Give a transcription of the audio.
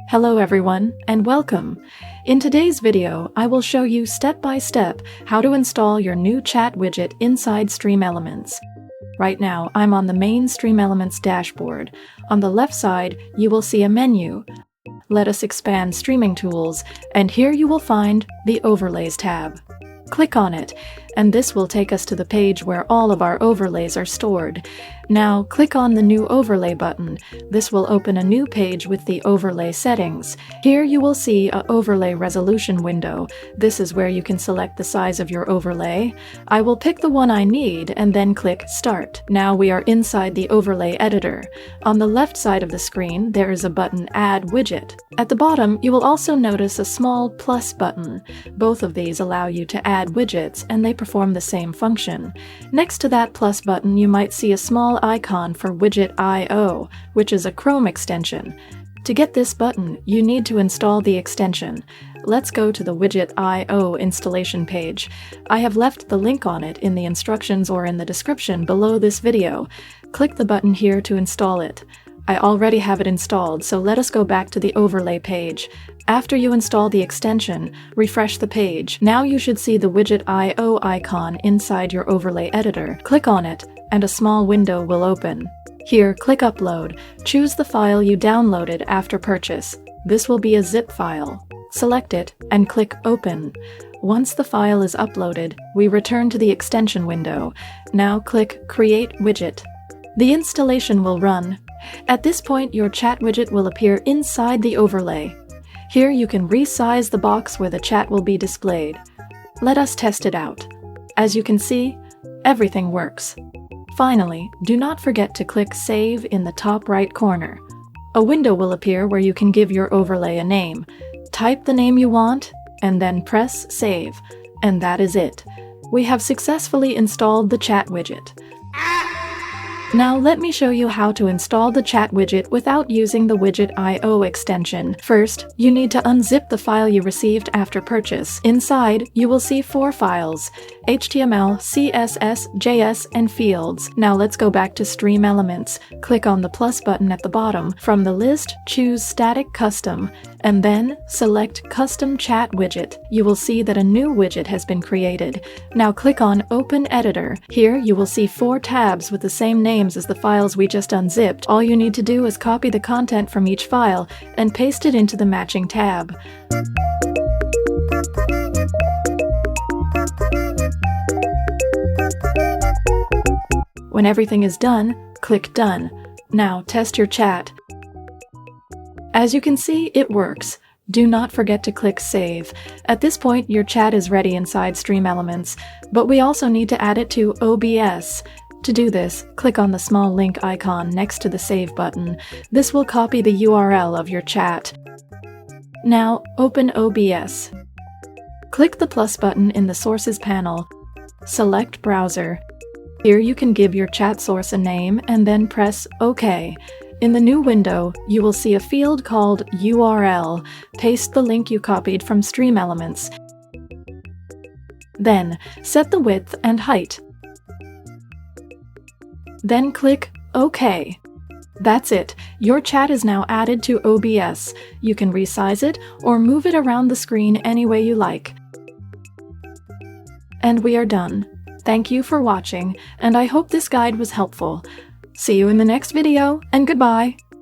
Hello everyone, and welcome! In today's video, I will show you step by step how to install your new chat widget inside StreamElements. Right now, I'm on the main StreamElements dashboard. On the left side, you will see a menu. Let us expand Streaming Tools, and here you will find the Overlays tab. Click on it, and this will take us to the page where all of our overlays are stored. Now, click on the New Overlay button. This will open a new page with the overlay settings. Here you will see an overlay resolution window. This is where you can select the size of your overlay. I will pick the one I need and then click Start. Now we are inside the overlay editor. On the left side of the screen, there is a button Add Widget. At the bottom, you will also notice a small plus button. Both of these allow you to add widgets, and they perform the same function. Next to that plus button, you might see a small icon for Widget I/O, which is a Chrome extension. To get this button, you need to install the extension. Let's go to the Widget I/O installation page. I have left the link on it in the instructions or in the description below this video. Click the button here to install it. I already have it installed, so let us go back to the overlay page. After you install the extension, refresh the page. Now you should see the Widget I/O icon inside your overlay editor. Click on it, and a small window will open. Here, click Upload. Choose the file you downloaded after purchase. This will be a zip file. Select it, and click Open. Once the file is uploaded, we return to the extension window. Now click Create Widget. The installation will run. At this point, your chat widget will appear inside the overlay. Here you can resize the box where the chat will be displayed. Let us test it out. As you can see, everything works. Finally, do not forget to click Save in the top right corner. A window will appear where you can give your overlay a name. Type the name you want, and then press Save. And that is it. We have successfully installed the chat widget. Now let me show you how to install the chat widget without using the Widget I/O extension. First, you need to unzip the file you received after purchase. Inside, you will see 4 files: HTML, CSS, JS, and fields. Now let's go back to StreamElements. Click on the plus button at the bottom. From the list, choose Static Custom, and then select Custom Chat Widget. You will see that a new widget has been created. Now click on Open Editor. Here you will see 4 tabs with the same names as the files we just unzipped. All you need to do is copy the content from each file and paste it into the matching tab. When everything is done, click Done. Now test your chat. As you can see, it works. Do not forget to click Save. At this point, your chat is ready inside StreamElements, but we also need to add it to OBS. To do this, click on the small link icon next to the Save button. This will copy the URL of your chat. Now, open OBS. Click the plus button in the Sources panel. Select Browser. Here you can give your chat source a name and then press OK. In the new window, you will see a field called URL. Paste the link you copied from StreamElements. Then, set the width and height. Then click OK. That's it. Your chat is now added to OBS. You can resize it or move it around the screen any way you like. And we are done. Thank you for watching, and I hope this guide was helpful. See you in the next video, and goodbye!